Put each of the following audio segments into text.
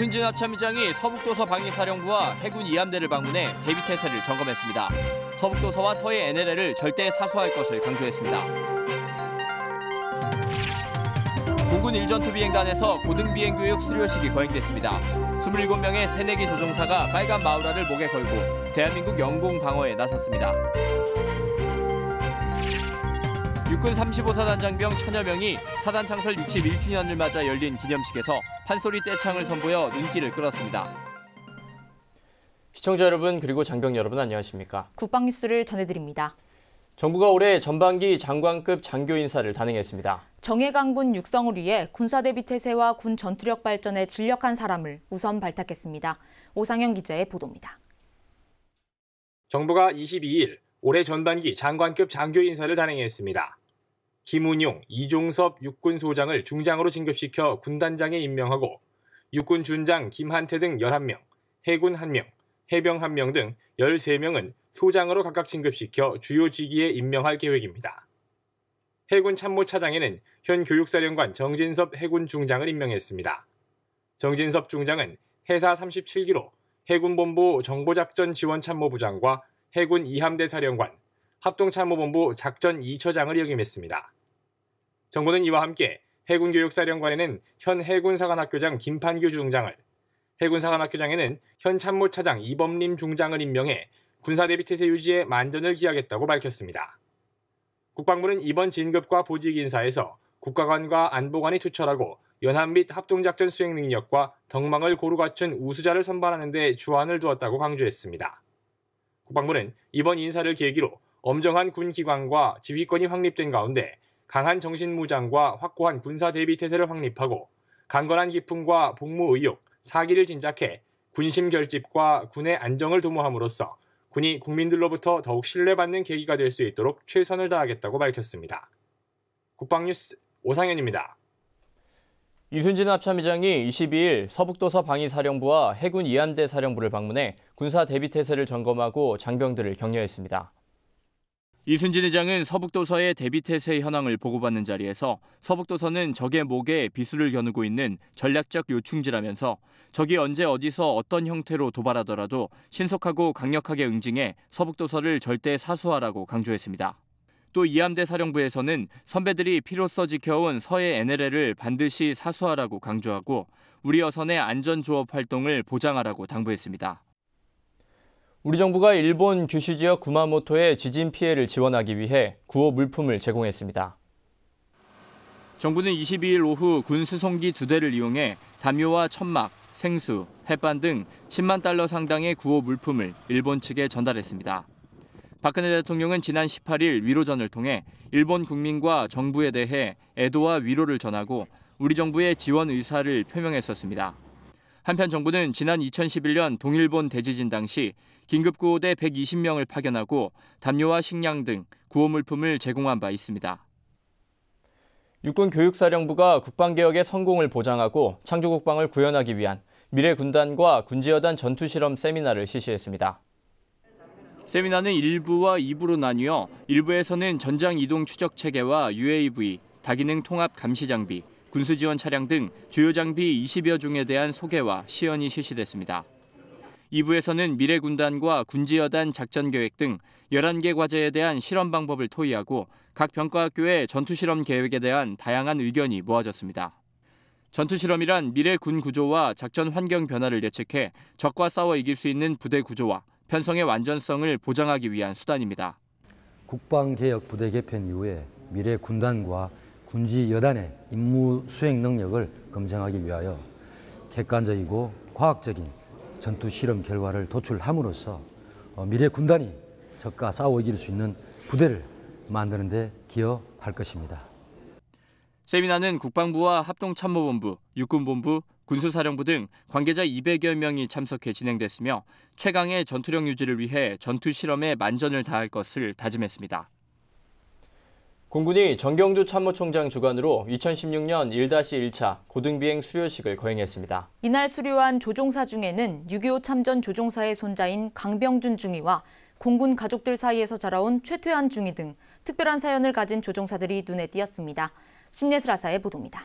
이순진 합참의장이 서북도서 방위사령부와 해군 이함대를 방문해 대비태세를 점검했습니다. 서북도서와 서해 NLL을 절대 사수할 것을 강조했습니다. 공군 일전투비행단에서 고등비행교육 수료식이 거행됐습니다. 27명의 새내기 조종사가 빨간 마우라를 목에 걸고 대한민국 영공 방어에 나섰습니다. 육군 35사단 장병 1000여 명이 사단 창설 61주년을 맞아 열린 기념식에서 판소리 떼창을 선보여 눈길을 끌었습니다. 시청자 여러분 그리고 장병 여러분 안녕하십니까? 국방뉴스를 전해드립니다. 정부가 올해 전반기 장관급 장교 인사를 단행했습니다. 정예강군 육성을 위해 군사대비 태세와 군 전투력 발전에 진력한 사람을 우선 발탁했습니다. 오상영 기자의 보도입니다. 정부가 22일 올해 전반기 장관급 장교 인사를 단행했습니다. 김운용, 이종섭 육군소장을 중장으로 진급시켜 군단장에 임명하고 육군 준장 김한태 등 11명, 해군 1명, 해병 1명 등 13명은 소장으로 각각 진급시켜 주요 직위에 임명할 계획입니다. 해군 참모차장에는 현 교육사령관 정진섭 해군 중장을 임명했습니다. 정진섭 중장은 해사 37기로 해군본부 정보작전지원참모부장과 해군 이함대 사령관, 합동참모본부 작전 2처장을 역임했습니다. 정부는 이와 함께 해군교육사령관에는 현 해군사관학교장 김판규 중장을, 해군사관학교장에는 현 참모차장 이범림 중장을 임명해 군사대비태세 유지에 만전을 기하겠다고 밝혔습니다. 국방부는 이번 진급과 보직 인사에서 국가관과 안보관이 투철하고 연합 및 합동작전 수행 능력과 덕망을 고루 갖춘 우수자를 선발하는 데 주안을 두었다고 강조했습니다. 국방부는 이번 인사를 계기로 엄정한 군기관과 지휘권이 확립된 가운데 강한 정신무장과 확고한 군사대비태세를 확립하고 강건한 기품과 복무 의욕, 사기를 진작해 군심 결집과 군의 안정을 도모함으로써 군이 국민들로부터 더욱 신뢰받는 계기가 될 수 있도록 최선을 다하겠다고 밝혔습니다. 국방뉴스 오상현입니다. 이순진 합참의장이 22일 서북도서 방위사령부와 해군 이함대 사령부를 방문해 군사 대비태세를 점검하고 장병들을 격려했습니다. 이순진 의장은 서북도서의 대비태세 현황을 보고받는 자리에서 서북도서는 적의 목에 비수를 겨누고 있는 전략적 요충지라면서 적이 언제 어디서 어떤 형태로 도발하더라도 신속하고 강력하게 응징해 서북도서를 절대 사수하라고 강조했습니다. 또 이함대 사령부에서는 선배들이 피로써 지켜온 서해 NLL을 반드시 사수하라고 강조하고 우리 어선의 안전조업 활동을 보장하라고 당부했습니다. 우리 정부가 일본 규슈 지역 구마모토의 지진 피해를 지원하기 위해 구호 물품을 제공했습니다. 정부는 22일 오후 군 수송기 2대를 이용해 담요와 천막, 생수, 햇반 등 10만 달러 상당의 구호 물품을 일본 측에 전달했습니다. 박근혜 대통령은 지난 18일 위로전을 통해 일본 국민과 정부에 대해 애도와 위로를 전하고 우리 정부의 지원 의사를 표명했었습니다. 한편 정부는 지난 2011년 동일본 대지진 당시 긴급구호대 120명을 파견하고 담요와 식량 등 구호 물품을 제공한 바 있습니다. 육군교육사령부가 국방개혁의 성공을 보장하고 창조국방을 구현하기 위한 미래군단과 군지여단 전투실험 세미나를 실시했습니다. 세미나는 1부와 2부로 나뉘어 1부에서는 전장 이동 추적 체계와 UAV, 다기능 통합 감시 장비, 군수지원 차량 등 주요 장비 20여 종에 대한 소개와 시연이 실시됐습니다. 2부에서는 미래군단과 군지여단 작전계획 등 11개 과제에 대한 실험 방법을 토의하고 각 병과학교의 전투실험 계획에 대한 다양한 의견이 모아졌습니다. 전투실험이란 미래 군 구조와 작전 환경 변화를 예측해 적과 싸워 이길 수 있는 부대 구조와 편성의 완전성을 보장하기 위한 수단입니다. 국방개혁 부대 개편 이후에 미래 군단과 군지여단의 임무 수행 능력을 검증하기 위하여 객관적이고 과학적인 전투 실험 결과를 도출함으로써 미래 군단이 적과 싸워 이길 수 있는 부대를 만드는 데 기여할 것입니다. 세미나는 국방부와 합동참모본부, 육군본부, 군수사령부 등 관계자 200여 명이 참석해 진행됐으며 최강의 전투력 유지를 위해 전투 실험에 만전을 다할 것을 다짐했습니다. 공군이 정경주 참모총장 주관으로 2016년 1-1차 고등비행 수료식을 거행했습니다. 이날 수료한 조종사 중에는 6.25 참전 조종사의 손자인 강병준 중위와 공군 가족들 사이에서 자라온 최퇴한 중위 등 특별한 사연을 가진 조종사들이 눈에 띄었습니다. 심예슬 아사의 보도입니다.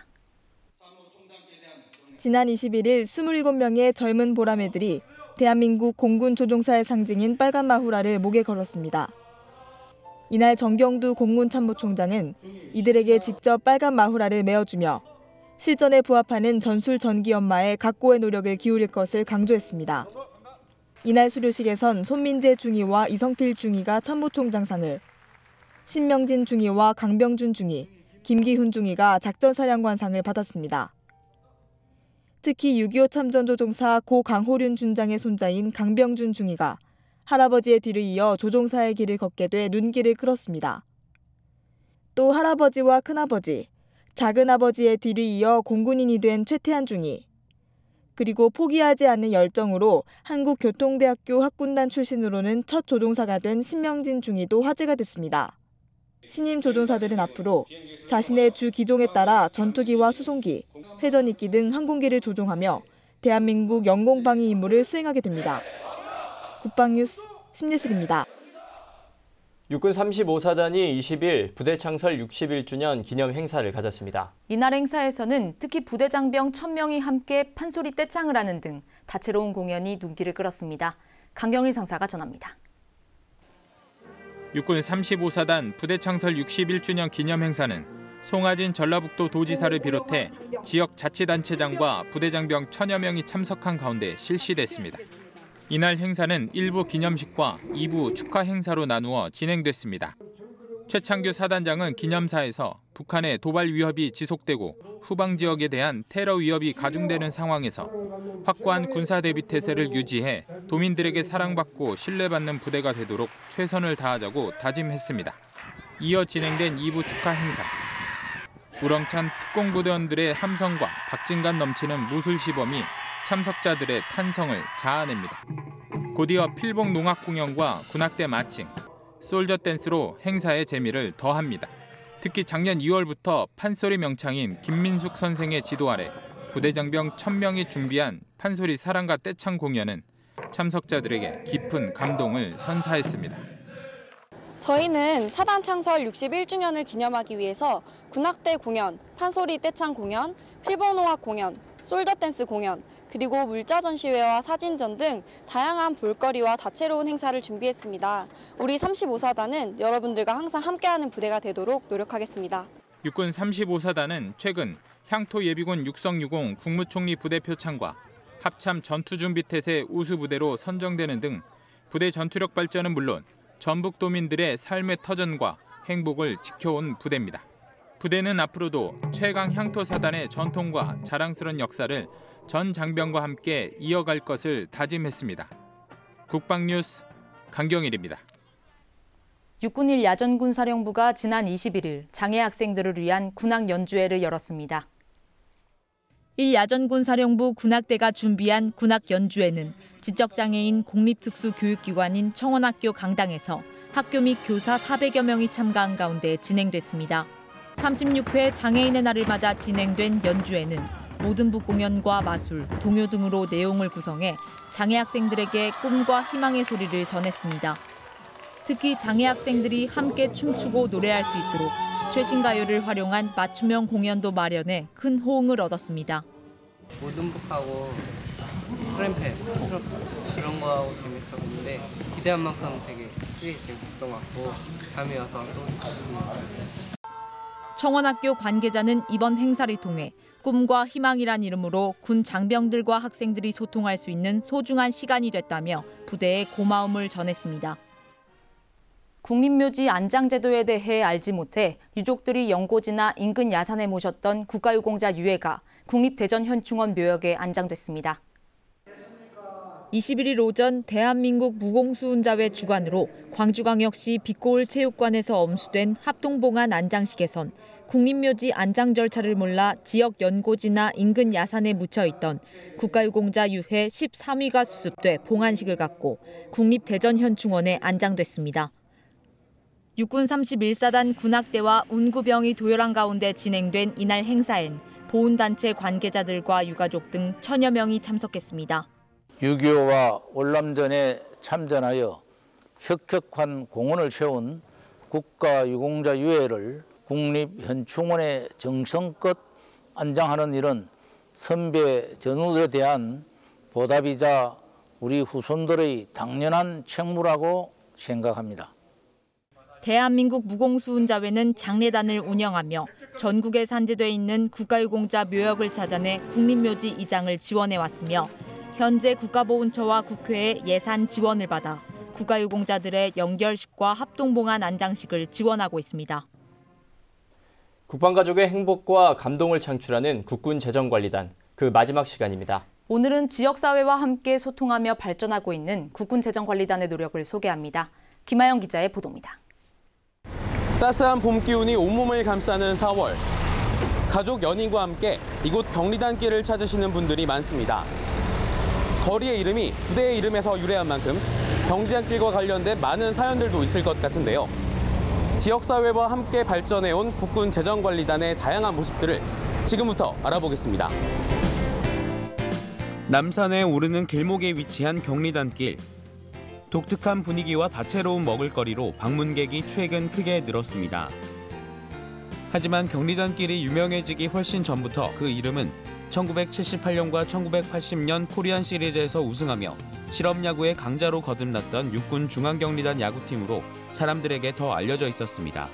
지난 21일 27명의 젊은 보라매들이 대한민국 공군 조종사의 상징인 빨간 마후라를 목에 걸었습니다. 이날 정경두 공군참모총장은 이들에게 직접 빨간 마후라를 메어주며 실전에 부합하는 전술 전기 연마에 각고의 노력을 기울일 것을 강조했습니다. 이날 수료식에선 손민재 중위와 이성필 중위가 참모총장상을, 신명진 중위와 강병준 중위, 김기훈 중위가 작전사령관상을 받았습니다. 특히 6.25 참전조종사 고 강호륜 준장의 손자인 강병준 중위가 할아버지의 뒤를 이어 조종사의 길을 걷게 돼 눈길을 끌었습니다. 또 할아버지와 큰아버지, 작은아버지의 뒤를 이어 공군인이 된 최태한 중위, 그리고 포기하지 않는 열정으로 한국교통대학교 학군단 출신으로는 첫 조종사가 된 신명진 중위도 화제가 됐습니다. 신임 조종사들은 앞으로 자신의 주 기종에 따라 전투기와 수송기, 회전익기 등 항공기를 조종하며 대한민국 영공방위 임무를 수행하게 됩니다. 국방뉴스 심예슬입니다. 육군 35사단이 20일 부대 창설 61주년 기념 행사를 가졌습니다. 이날 행사에서는 특히 부대 장병 1000명이 함께 판소리 떼창을 하는 등 다채로운 공연이 눈길을 끌었습니다. 강경일 상사가 전합니다. 육군 35사단 부대 창설 61주년 기념 행사는 송하진 전라북도 도지사를 비롯해 지역 자치단체장과 부대 장병 1000여 명이 참석한 가운데 실시됐습니다. 이날 행사는 1부 기념식과 2부 축하 행사로 나누어 진행됐습니다. 최창규 사단장은 기념사에서 북한의 도발 위협이 지속되고 후방 지역에 대한 테러 위협이 가중되는 상황에서 확고한 군사 대비 태세를 유지해 도민들에게 사랑받고 신뢰받는 부대가 되도록 최선을 다하자고 다짐했습니다. 이어 진행된 2부 축하 행사. 우렁찬 특공부대원들의 함성과 박진감 넘치는 무술 시범이 참석자들의 탄성을 자아냅니다. 곧이어 필봉 농악 공연과 군악대 마칭, 솔저 댄스로 행사의 재미를 더합니다. 특히 작년 2월부터 판소리 명창인 김민숙 선생의 지도 아래 부대 장병 1000명이 준비한 판소리 사랑과 떼창 공연은 참석자들에게 깊은 감동을 선사했습니다. 저희는 사단 창설 61주년을 기념하기 위해서 군악대 공연, 판소리 떼창 공연, 필봉농악 공연, 솔저 댄스 공연, 그리고 물자 전시회와 사진전 등 다양한 볼거리와 다채로운 행사를 준비했습니다. 우리 35사단은 여러분들과 항상 함께하는 부대가 되도록 노력하겠습니다. 육군 35사단은 최근 향토 예비군 육성유공 국무총리 부대 표창과 합참 전투준비태세 우수부대로 선정되는 등 부대 전투력 발전은 물론 전북도민들의 삶의 터전과 행복을 지켜온 부대입니다. 부대는 앞으로도 최강 향토사단의 전통과 자랑스러운 역사를 전 장병과 함께 이어갈 것을 다짐했습니다. 국방뉴스 강경일입니다. 육군1 야전군사령부가 지난 21일 장애 학생들을 위한 군악 연주회를 열었습니다. 1야전군사령부 군악대가 준비한 군악 연주회는 지적장애인 공립특수교육기관인 청원학교 강당에서 학교 및 교사 400여 명이 참가한 가운데 진행됐습니다. 36회 장애인의 날을 맞아 진행된 연주회는 모든부 공연과 마술, 동요 등으로 내용을 구성해 장애 학생들에게 꿈과 희망의 소리를 전했습니다. 특히 장애 학생들이 함께 춤추고 노래할 수 있도록 최신 가요를 활용한 맞춤형 공연도 마련해 큰 호응을 얻었습니다. 모든북하고 트램펫, 그런 거하고 재밌었는데 기대한 만큼 되게 재밌었던 것 같고 다음에 와서 또 좋습니다. 청원학교 관계자는 이번 행사를 통해 꿈과 희망이란 이름으로 군 장병들과 학생들이 소통할 수 있는 소중한 시간이 됐다며 부대에 고마움을 전했습니다. 국립묘지 안장제도에 대해 알지 못해 유족들이 연고지나 인근 야산에 모셨던 국가유공자 유해가 국립대전현충원 묘역에 안장됐습니다. 21일 오전 대한민국 무공수운자회 주관으로 광주광역시 빛고울체육관에서 엄수된 합동봉안 안장식에선 국립묘지 안장 절차를 몰라 지역 연고지나 인근 야산에 묻혀있던 국가유공자 유해 13위가 수습돼 봉안식을 갖고 국립대전현충원에 안장됐습니다. 육군 31사단 군악대와 운구병이 도열한 가운데 진행된 이날 행사엔 보훈단체 관계자들과 유가족 등 1000여 명이 참석했습니다. 6.25와 월남전에 참전하여 혁혁한 공헌을 세운 국가유공자 유해를 국립현충원에 정성껏 안장하는 일은 선배 전우들에 대한 보답이자 우리 후손들의 당연한 책무라고 생각합니다. 대한민국 무공수운자회는 장례단을 운영하며 전국에 산재돼 있는 국가유공자 묘역을 찾아내 국립묘지 이장을 지원해왔으며 현재 국가보훈처와 국회의 예산 지원을 받아 국가유공자들의 영결식과 합동봉안 안장식을 지원하고 있습니다. 국방가족의 행복과 감동을 창출하는 국군재정관리단, 그 마지막 시간입니다. 오늘은 지역사회와 함께 소통하며 발전하고 있는 국군재정관리단의 노력을 소개합니다. 김하영 기자의 보도입니다. 따스한 봄 기운이 온몸을 감싸는 4월. 가족, 연인과 함께 이곳 경리단길을 찾으시는 분들이 많습니다. 거리의 이름이 부대의 이름에서 유래한 만큼 경리단길과 관련된 많은 사연들도 있을 것 같은데요. 지역사회와 함께 발전해온 국군재정관리단의 다양한 모습들을 지금부터 알아보겠습니다. 남산에 오르는 길목에 위치한 경리단길. 독특한 분위기와 다채로운 먹을거리로 방문객이 최근 크게 늘었습니다. 하지만 경리단길이 유명해지기 훨씬 전부터 그 이름은 1978년과 1980년 코리안 시리즈에서 우승하며 실업야구의 강자로 거듭났던 육군 중앙경리단 야구팀으로 사람들에게 더 알려져 있었습니다.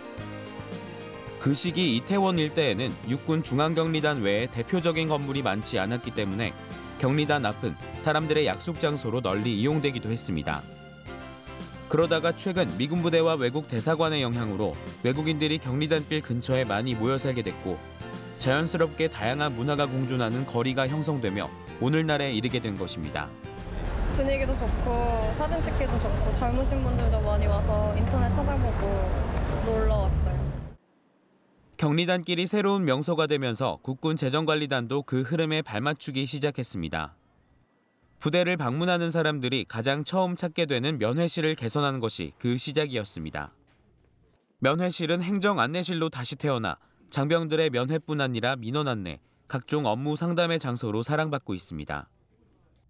그 시기 이태원 일대에는 육군 중앙경리단 외에 대표적인 건물이 많지 않았기 때문에 경리단 앞은 사람들의 약속 장소로 널리 이용되기도 했습니다. 그러다가 최근 미군 부대와 외국 대사관의 영향으로 외국인들이 경리단길 근처에 많이 모여 살게 됐고 자연스럽게 다양한 문화가 공존하는 거리가 형성되며 오늘날에 이르게 된 것입니다. 분위기도 좋고 사진 찍기도 좋고 젊으신 분들도 많이 와서 인터넷 찾아보고 놀러 왔어요. 경리단길이 새로운 명소가 되면서 국군재정관리단도 그 흐름에 발맞추기 시작했습니다. 부대를 방문하는 사람들이 가장 처음 찾게 되는 면회실을 개선하는 것이 그 시작이었습니다. 면회실은 행정 안내실로 다시 태어나 장병들의 면회뿐 아니라 민원 안내, 각종 업무 상담의 장소로 사랑받고 있습니다.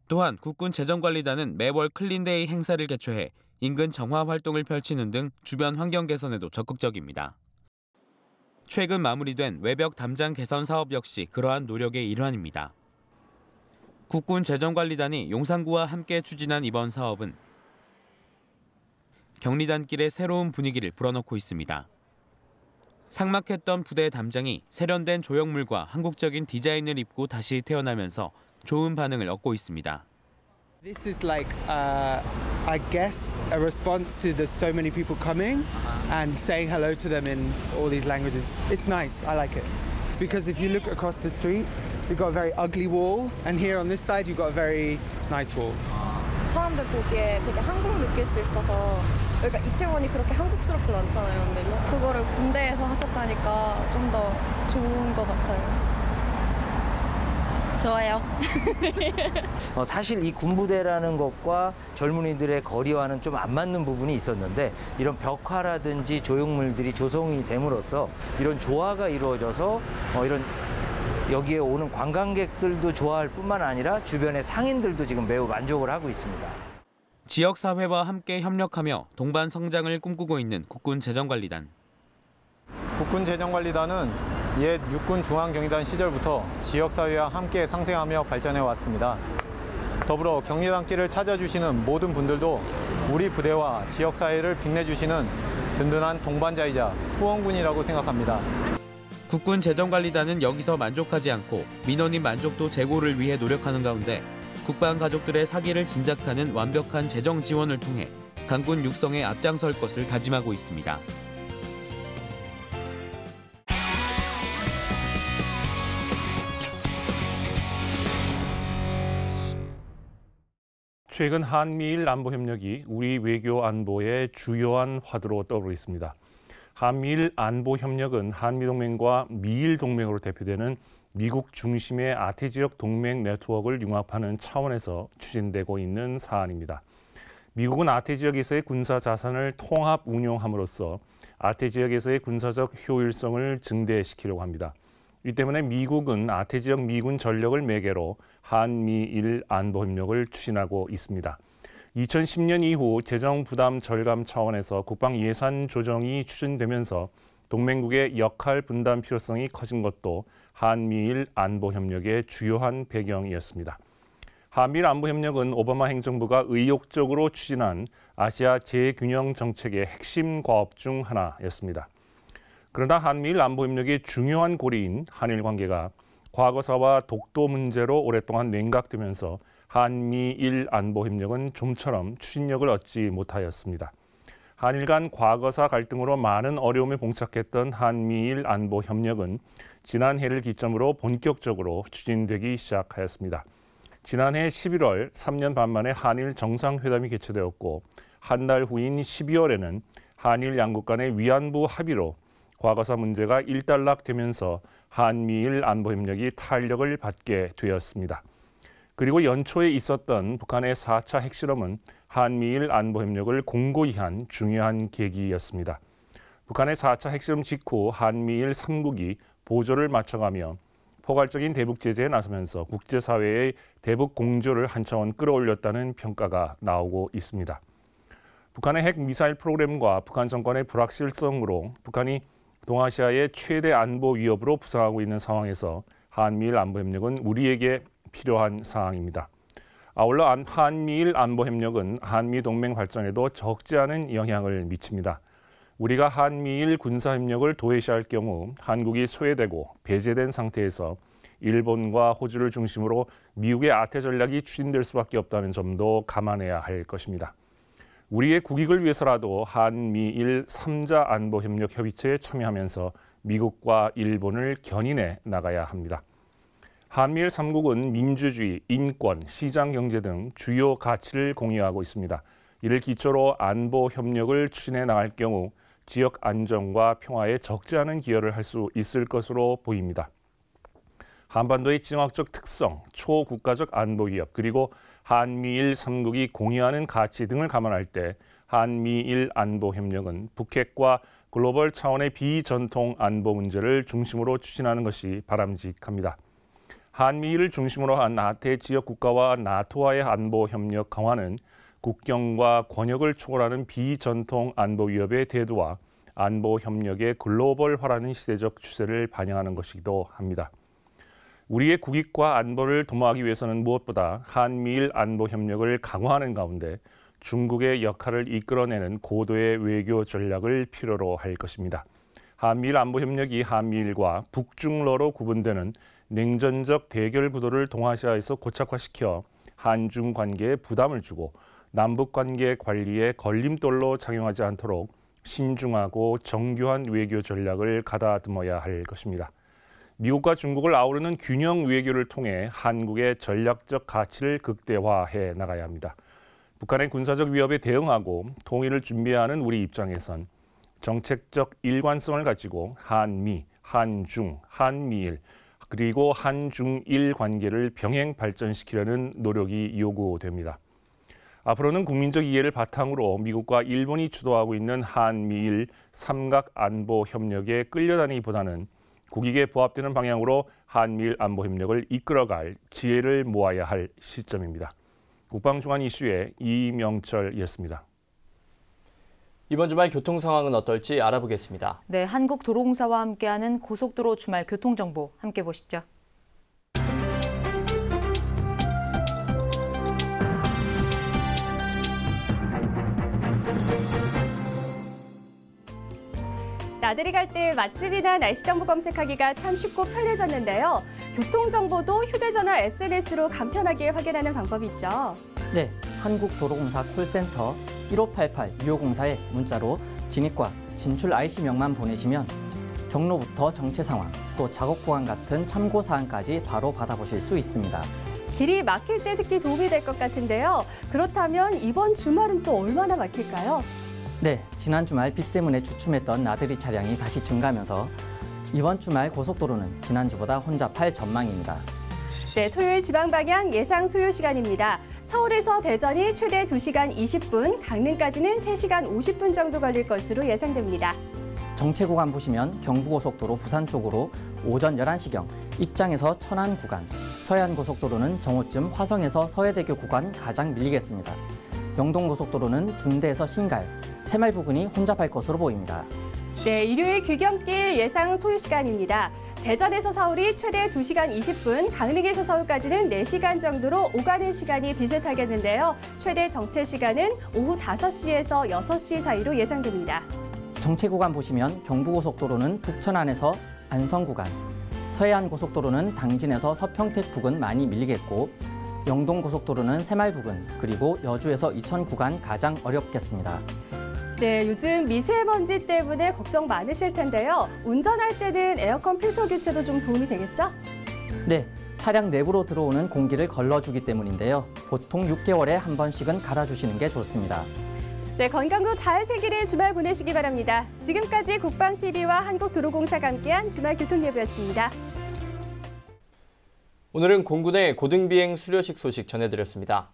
또한 국군재정관리단은 매월 클린데이 행사를 개최해 인근 정화 활동을 펼치는 등 주변 환경 개선에도 적극적입니다. 최근 마무리된 외벽 담장 개선 사업 역시 그러한 노력의 일환입니다. 국군재정관리단이 용산구와 함께 추진한 이번 사업은 경리단길의 새로운 분위기를 불어넣고 있습니다. 삭막했던 부대 담장이 세련된 조형물과 한국적인 디자인을 입고 다시 태어나면서 좋은 반응을 얻고 있습니다. This is like, I guess, a response to the so many people coming and saying hello to them in all these languages. It's nice. I like it. Because if you look across the street, you've got a very ugly wall, and here on this side, you've got a very nice wall. 사람들 보기에 되게 한국 느낄 수 있어서 그러니까 이태원이 그렇게 한국스럽진 않잖아요. 근데 그거를 군대에서 하셨다니까 좀 더 좋은 것 같아요. 좋아요. 사실 이 군부대라는 것과 젊은이들의 거리와는 좀 안 맞는 부분이 있었는데 이런 벽화라든지 조형물들이 조성이 됨으로써 이런 조화가 이루어져서 이런 여기에 오는 관광객들도 좋아할 뿐만 아니라 주변의 상인들도 지금 매우 만족을 하고 있습니다. 지역사회와 함께 협력하며 동반 성장을 꿈꾸고 있는 국군재정관리단. 국군재정관리단은 옛 육군 중앙경리단 시절부터 지역사회와 함께 상생하며 발전해 왔습니다. 더불어 경리단길을 찾아주시는 모든 분들도 우리 부대와 지역사회를 빛내주시는 든든한 동반자이자 후원군이라고 생각합니다. 국군재정관리단은 여기서 만족하지 않고 민원인 만족도 제고를 위해 노력하는 가운데 국방 가족들의 사기를 진작하는 완벽한 재정 지원을 통해 강군 육성에 앞장설 것을 다짐하고 있습니다. 최근 한미일 안보 협력이 우리 외교 안보의 주요한 화두로 떠오르고 있습니다. 한미일 안보 협력은 한미동맹과 미일 동맹으로 대표되는 미국 중심의 아태 지역 동맹 네트워크를 융합하는 차원에서 추진되고 있는 사안입니다. 미국은 아태 지역에서의 군사 자산을 통합 운용함으로써 아태 지역에서의 군사적 효율성을 증대시키려고 합니다. 이 때문에 미국은 아태 지역 미군 전력을 매개로 한미일 안보 협력을 추진하고 있습니다. 2010년 이후 재정 부담 절감 차원에서 국방 예산 조정이 추진되면서 동맹국의 역할 분담 필요성이 커진 것도 한미일 안보협력의 주요한 배경이었습니다. 한미일 안보협력은 오바마 행정부가 의욕적으로 추진한 아시아 재균형 정책의 핵심 과업 중 하나였습니다. 그러나 한미일 안보협력의 중요한 고리인 한일 관계가 과거사와 독도 문제로 오랫동안 냉각되면서 한미일 안보협력은 좀처럼 추진력을 얻지 못하였습니다. 한일 간 과거사 갈등으로 많은 어려움에 봉착했던 한미일 안보협력은 지난해를 기점으로 본격적으로 추진되기 시작하였습니다. 지난해 11월 3년 반 만에 한일 정상회담이 개최되었고 한 달 후인 12월에는 한일 양국 간의 위안부 합의로 과거사 문제가 일단락되면서 한미일 안보협력이 탄력을 받게 되었습니다. 그리고 연초에 있었던 북한의 4차 핵실험은 한미일 안보협력을 공고히 한 중요한 계기였습니다. 북한의 4차 핵실험 직후 한미일 3국이 보조를 맞춰가며 포괄적인 대북 제재에 나서면서 국제사회의 대북 공조를 한 차원 끌어올렸다는 평가가 나오고 있습니다. 북한의 핵 미사일 프로그램과 북한 정권의 불확실성으로 북한이 동아시아의 최대 안보 위협으로 부상하고 있는 상황에서 한미일 안보협력은 우리에게 필요한 사항입니다. 아울러 한미일 안보협력은 한미동맹 발전에도 적지 않은 영향을 미칩니다. 우리가 한미일 군사협력을 도외시할 경우 한국이 소외되고 배제된 상태에서 일본과 호주를 중심으로 미국의 아태 전략이 추진될 수밖에 없다는 점도 감안해야 할 것입니다. 우리의 국익을 위해서라도 한미일 3자 안보협력 협의체에 참여하면서 미국과 일본을 견인해 나가야 합니다. 한미일 3국은 민주주의, 인권, 시장경제 등 주요 가치를 공유하고 있습니다. 이를 기초로 안보 협력을 추진해 나갈 경우 지역 안정과 평화에 적지 않은 기여를 할 수 있을 것으로 보입니다. 한반도의 지정학적 특성, 초국가적 안보 위협, 그리고 한미일 3국이 공유하는 가치 등을 감안할 때 한미일 안보 협력은 북핵과 글로벌 차원의 비전통 안보 문제를 중심으로 추진하는 것이 바람직합니다. 한미일을 중심으로 한 나태 지역 국가와 나토와의 안보 협력 강화는 국경과 권역을 초월하는 비전통 안보 위협의 대두와 안보 협력의 글로벌화라는 시대적 추세를 반영하는 것이기도 합니다. 우리의 국익과 안보를 도모하기 위해서는 무엇보다 한미일 안보 협력을 강화하는 가운데 중국의 역할을 이끌어내는 고도의 외교 전략을 필요로 할 것입니다. 한미일 안보 협력이 한미일과 북중러로 구분되는 냉전적 대결 구도를 동아시아에서 고착화시켜 한중 관계에 부담을 주고 남북 관계 관리에 걸림돌로 작용하지 않도록 신중하고 정교한 외교 전략을 가다듬어야 할 것입니다. 미국과 중국을 아우르는 균형 외교를 통해 한국의 전략적 가치를 극대화해 나가야 합니다. 북한의 군사적 위협에 대응하고 통일을 준비하는 우리 입장에선 정책적 일관성을 가지고 한미, 한중, 한미일, 그리고 한중일 관계를 병행 발전시키려는 노력이 요구됩니다. 앞으로는 국민적 이해를 바탕으로 미국과 일본이 주도하고 있는 한미일 삼각 안보 협력에 끌려다니기보다는 국익에 부합되는 방향으로 한미일 안보 협력을 이끌어갈 지혜를 모아야 할 시점입니다. 국방중앙 이슈의 이명철이었습니다. 이번 주말 교통 상황은 어떨지 알아보겠습니다. 네, 한국도로공사와 함께하는 고속도로 주말 교통정보 함께 보시죠. 나들이 갈 때 맛집이나 날씨 정보 검색하기가 참 쉽고 편해졌는데요. 교통정보도 휴대전화 SNS로 간편하게 확인하는 방법이 있죠. 네, 한국도로공사 콜센터 1588-6504에 문자로 진입과 진출 IC명만 보내시면 경로부터 정체 상황, 또 작업 구간 같은 참고 사항까지 바로 받아보실 수 있습니다. 길이 막힐 때 특히 도움이 될 것 같은데요. 그렇다면 이번 주말은 또 얼마나 막힐까요? 네, 지난 주말 비 때문에 주춤했던 나들이 차량이 다시 증가하면서 이번 주말 고속도로는 지난주보다 혼잡할 전망입니다. 네, 토요일 지방방향 예상 소요 시간입니다. 서울에서 대전이 최대 2시간 20분, 강릉까지는 3시간 50분 정도 걸릴 것으로 예상됩니다. 정체 구간 보시면 경부고속도로 부산 쪽으로 오전 11시경 입장에서 천안 구간, 서해안고속도로는 정오쯤 화성에서 서해대교 구간 가장 밀리겠습니다. 영동고속도로는 군대에서 신갈, 새말 부근이 혼잡할 것으로 보입니다. 네, 일요일 귀경길 예상 소요 시간입니다. 대전에서 서울이 최대 2시간 20분, 강릉에서 서울까지는 4시간 정도로 오가는 시간이 비슷하겠는데요. 최대 정체 시간은 오후 5시에서 6시 사이로 예상됩니다. 정체 구간 보시면 경부고속도로는 북천 안에서 안성 구간, 서해안 고속도로는 당진에서 서평택 부근 많이 밀리겠고 영동고속도로는 새말 부근, 그리고 여주에서 이천 구간 가장 어렵겠습니다. 네, 요즘 미세먼지 때문에 걱정 많으실 텐데요. 운전할 때는 에어컨 필터 교체도 좀 도움이 되겠죠? 네, 차량 내부로 들어오는 공기를 걸러주기 때문인데요. 보통 6개월에 한 번씩은 갈아주시는 게 좋습니다. 네, 건강도 잘 새기는 주말 보내시기 바랍니다. 지금까지 국방TV와 한국도로공사가 함께한 주말 교통예보였습니다. 오늘은 공군의 고등비행 수료식 소식 전해드렸습니다.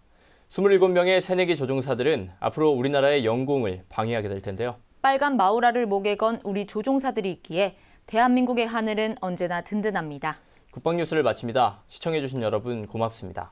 27명의 새내기 조종사들은 앞으로 우리나라의 영공을 방해하게 될 텐데요. 빨간 마우라를 목에 건 우리 조종사들이 있기에 대한민국의 하늘은 언제나 든든합니다. 국방뉴스를 마칩니다. 시청해주신 여러분 고맙습니다.